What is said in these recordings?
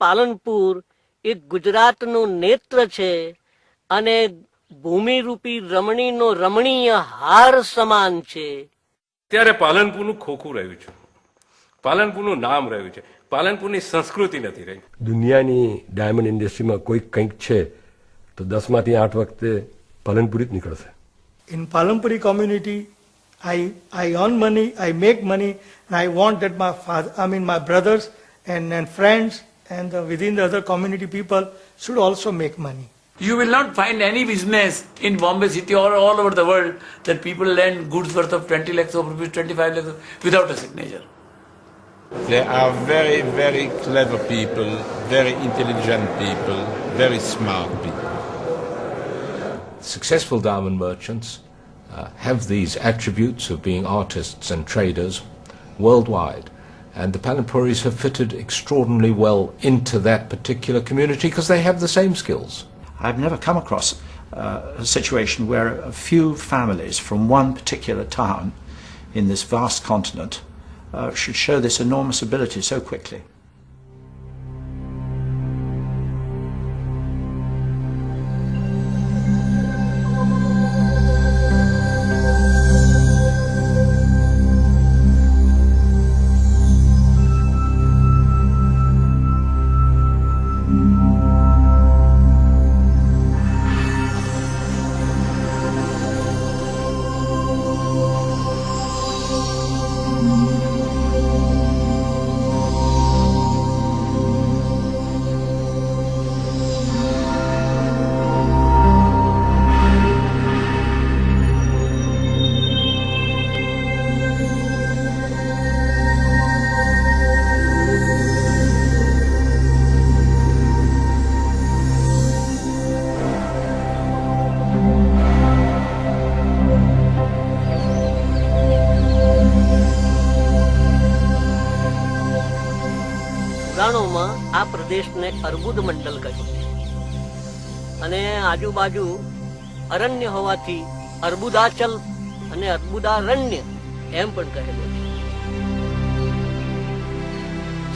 પાલનપુર એ ગુજરાતનું નેત્ર છે અને ભૂમિરૂપી રમણીનો રમણીય હાર સમાન છે. ત્યારે પાલનપુરનું ખોખું રહ્યું છે, પાલનપુરનું નામ રહ્યું છે, પાલનપુરની સંસ્કૃતિ નથી રહી. દુનિયાની ડાયમંડ ઇન્ડસ્ટ્રીમાં કોઈ કંઈક છે તો 10 માંથી 8 વખતે પાલનપુરી જ નીકળશે. In Palanpuri community, I earn money, I make money, and I want that my brothers and friends and within the other community people should also make money. You will not find any business in Bombay city or all over the world that people lend goods worth of 20 lakhs of rupees, 25 lakhs without a signature. They are very, very clever people, very intelligent people, very smart people. Successful diamond merchants have these attributes of being artists and traders worldwide, and the Palanpuris have fitted extraordinarily well into that particular community because they have the same skills. I've never come across a situation where a few families from one particular town in this vast continent should show this enormous ability so quickly. પુરાણોમાં આ પ્રદેશને અર્બુદ મંડલ કહ્યું અને આજુબાજુ અરણ્ય હોવાથી અર્બુદાચલ અને અર્બુદારણ્ય એમ પણ કહેલું છે.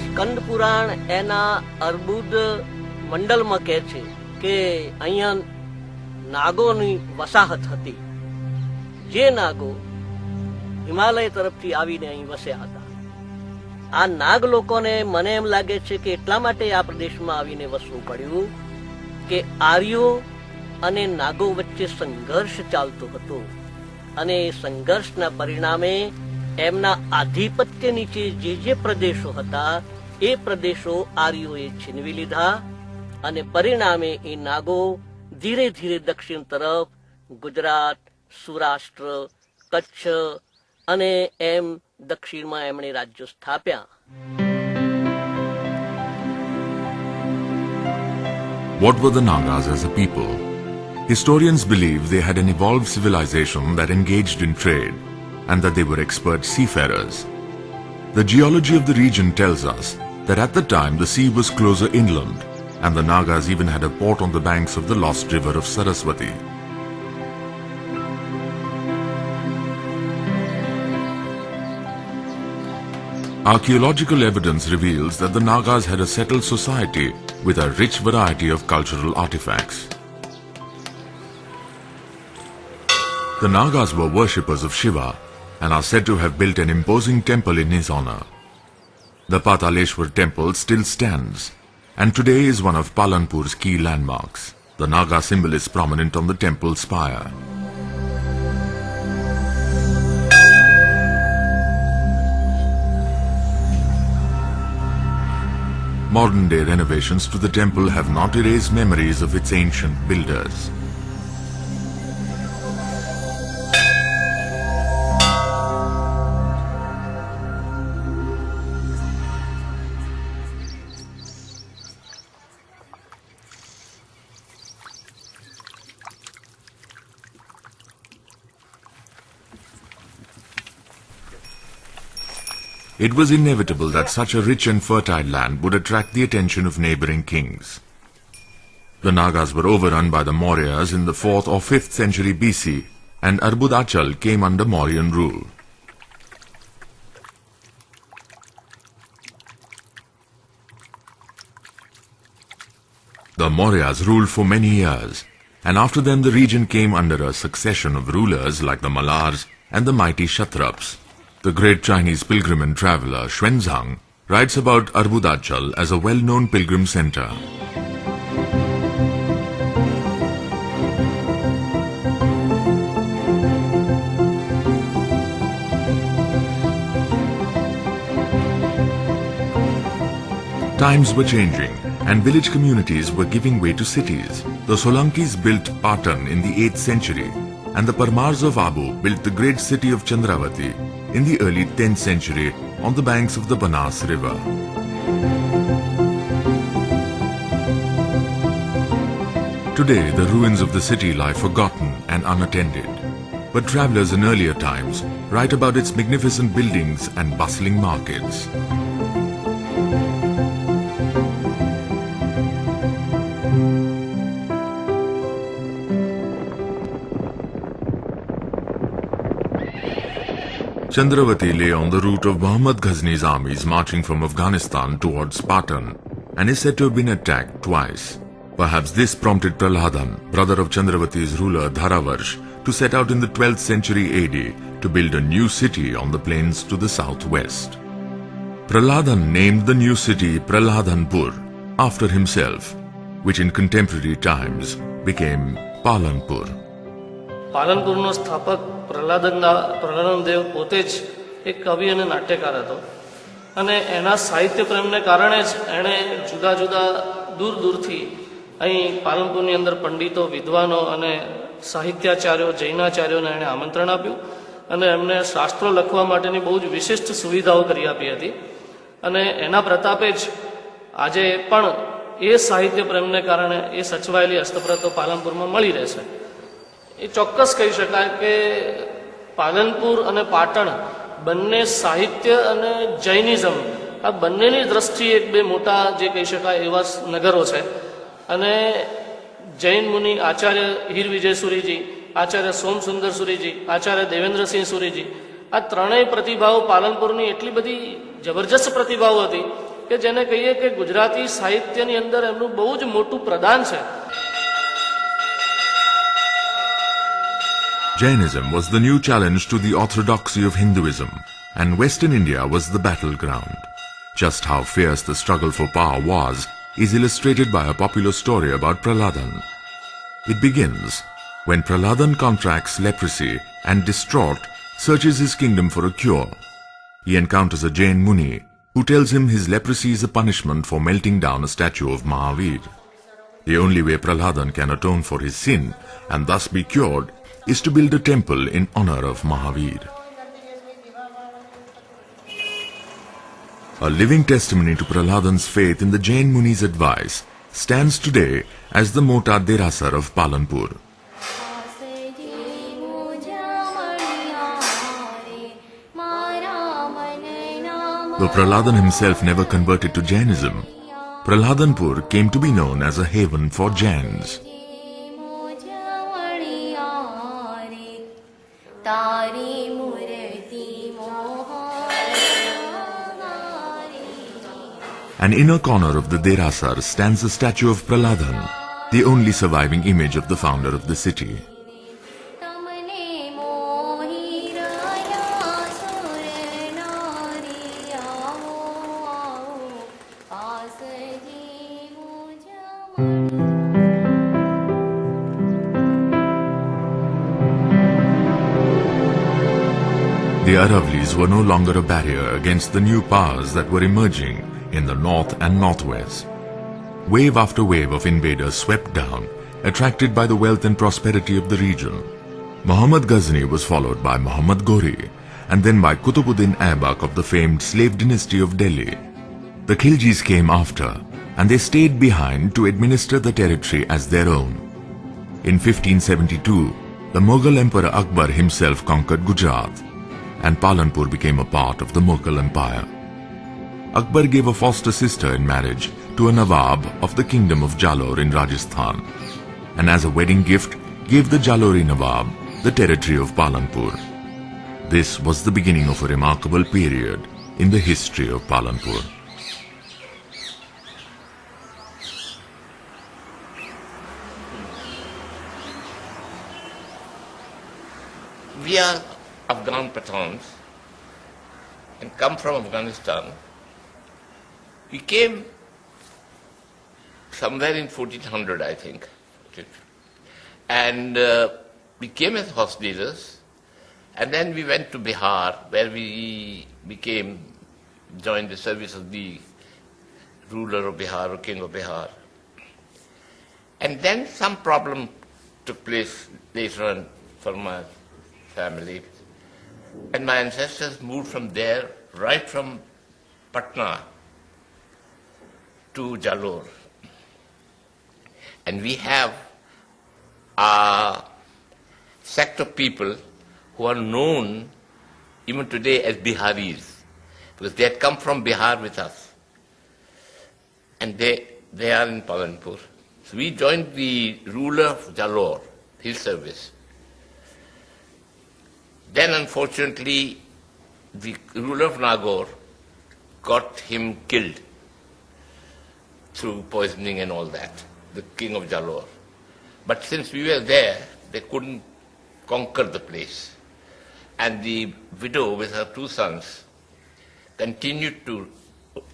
સ્કંદ પુરાણ એના અર્બુદ મંડલમાં કહે છે કે અહીંયા નાગોની વસાહત હતી, જે નાગો હિમાલય તરફથી આવીને અહીં વસ્યા હતા. આ નાગ લોકોને મને એમ લાગે છે કે એટલા માટે આ પ્રદેશમાં આવીને વસવું પડ્યું કે આર્યો અને નાગો વચ્ચે સંઘર્ષ ચાલતો હતો અને એ સંઘર્ષના પરિણામે એમના આધિપત્ય નીચે જે પ્રદેશો હતા એ પ્રદેશો આર્યોએ છીનવી લીધા અને પરિણામે એ નાગો ધીરે ધીરે દક્ષિણ તરફ ગુજરાત, સૌરાષ્ટ્ર, કચ્છ અને એમ દક્ષિણમાં એમણે રાજ્યો સ્થાપ્યા. What were the Nagas as a people? Historians believe they had an evolved civilization that engaged in trade and that they were expert seafarers. The geology of the region tells us that at the time the sea was closer inland and the Nagas even had a port on the banks of the lost river of Saraswati. Archaeological evidence reveals that the Nagas had a settled society with a rich variety of cultural artifacts. The Nagas were worshippers of Shiva and are said to have built an imposing temple in his honor. The Pataleshwar temple still stands and today is one of Palanpur's key landmarks. The Naga symbol is prominent on the temple spire. Modern-day renovations to the temple have not erased memories of its ancient builders. It was inevitable that such a rich and fertile land would attract the attention of neighboring kings. The Nagas were overrun by the Mauryas in the 4th or 5th century BC, and Arbudachal came under Mauryan rule. The Mauryas ruled for many years, and after them the region came under a succession of rulers like the Malars and the mighty Kshatraps. The great Chinese pilgrim and traveller Xuanzang writes about Arbudachal as a well-known pilgrim center. Times were changing, and village communities were giving way to cities. The Solankis built Patan in the 8th century, and the Parmars of Abu built the great city of Chandravati in the early 10th century on the banks of the Banas river. Today, the ruins of the city lie forgotten and unattended, but travelers in earlier times write about its magnificent buildings and bustling markets. Chandravati lay on the route of Muhammad Ghazni's armies marching from Afghanistan towards Patan, and is said to have been attacked twice. Perhaps this prompted Prahladan, brother of Chandravati's ruler Dharavarsh, to set out in the 12th century AD to build a new city on the plains to the southwest. Prahladan named the new city Prahladanpur after himself, which in contemporary times became Palanpur. પાલનપુરનો સ્થાપક પ્રહલાદનદેવ પોતે જ એક કવિ અને નાટ્યકાર હતો અને એના સાહિત્ય પ્રેમને કારણે જ એણે જુદા જુદા દૂર દૂરથી અહીં પાલનપુરની અંદર પંડિતો વિદ્વાનો અને સાહિત્યાચાર્યો જૈનાચાર્યોને એણે આમંત્રણ આપ્યું અને એમને શાસ્ત્રો લખવા માટેની બહુ જ વિશિષ્ટ સુવિધાઓ કરી આપી હતી અને એના પ્રતાપે જ આજે પણ એ સાહિત્ય પ્રેમને કારણે એ સચવાયેલી હસ્તપ્રતો પાલનપુરમાં મળી રહેશે. એ ચોક્કસ કહી શકાય કે પાલનપુર અને પાટણ બંને સાહિત્ય અને જૈનિઝમ આ બંનેની દ્રષ્ટિએ એક બે મોટા જે કહી શકાય એવા નગરો છે અને જૈન મુનિ આચાર્ય હીર વિજય સુરીજી, આચાર્ય સોમસુંદર સુરીજી, આચાર્ય દેવેન્દ્રસિંહ સુરીજી, આ ત્રણેય પ્રતિભાઓ પાલનપુરની એટલી બધી જબરજસ્ત પ્રતિભાઓ હતી કે જેને કહીએ કે ગુજરાતી સાહિત્યની અંદર એમનું બહુ જ મોટું પ્રદાન છે. Jainism was the new challenge to the orthodoxy of Hinduism, and Western India was the battleground. Just how fierce the struggle for power was is illustrated by a popular story about Prahladan. It begins when Prahladan contracts leprosy and, distraught, searches his kingdom for a cure. He encounters a Jain Muni who tells him his leprosy is a punishment for melting down a statue of Mahavir. The only way Prahladan can atone for his sin and thus be cured is to build a temple in honor of Mahavir. A living testimony to Prahladan's faith in the Jain Muni's advice stands today as the Mota Derasar of Palanpur. Though Prahladan himself never converted to Jainism, Prahladanpur came to be known as a haven for Jains. An inner corner of the Derasar stands a statue of Prahladan, the only surviving image of the founder of the city. The Aravlis were no longer a barrier against the new powers that were emerging in the north and northwest. Wave after wave of invaders swept down, attracted by the wealth and prosperity of the region. Muhammad Ghazni was followed by Muhammad Ghori, and then by Qutubuddin Aibak of the famed slave dynasty of Delhi. The Khiljis came after, and they stayed behind to administer the territory as their own. In 1572, the Mughal Emperor Akbar himself conquered Gujarat, and Palanpur became a part of the Mughal Empire. Akbar gave a foster sister in marriage to a Nawab of the kingdom of Jalore in Rajasthan, and as a wedding gift gave the Jalori Nawab the territory of Palanpur. This was the beginning of a remarkable period in the history of Palanpur. we are Afghan Pathans and come from Afghanistan. We came somewhere in 1400, I think. And we came as horse dealers, and then we went to Bihar, where we joined the service of the ruler of Bihar or king of Bihar. And then some problem took place later on for my family. And my ancestors moved from there, right from Patna to Jalore. And we have a sect of people who are known even today as Biharis, because they had come from Bihar with us. And they are in Palanpur. So we joined the ruler of Jalore, his service. Then unfortunately, the ruler of Nagaur got him killed through poisoning and all that, the king of Jalore. But since we were there, they couldn't conquer the place. And the widow with her 2 sons continued to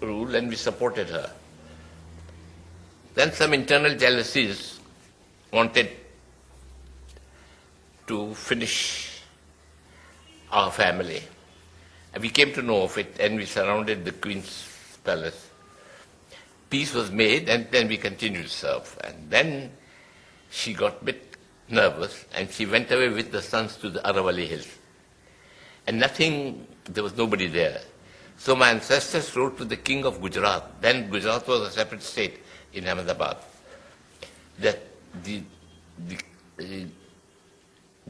rule, and we supported her. Then some internal jealousies wanted to finish our family. And we came to know of it, and we surrounded the queen's palace. Peace was made, and then we continued to serve. And then she got a bit nervous, and she went away with the sons to the Aravalli Hills. And there was nobody there. So my ancestors wrote to the king of Gujarat. Then Gujarat was a separate state in Ahmedabad, that the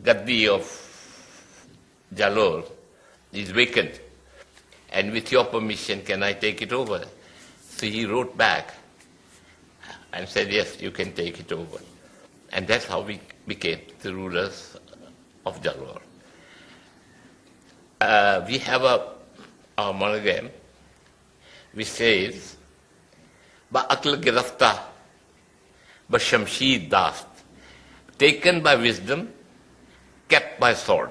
Gaddi of Jalore is vacant, and with your permission, can I take it over? So he wrote back and said, yes, you can take it over. And that's how we became the rulers of Jalore. We have our monogram which says, Ba akl girafta, ba shamshir dast, taken by wisdom, kept by sword.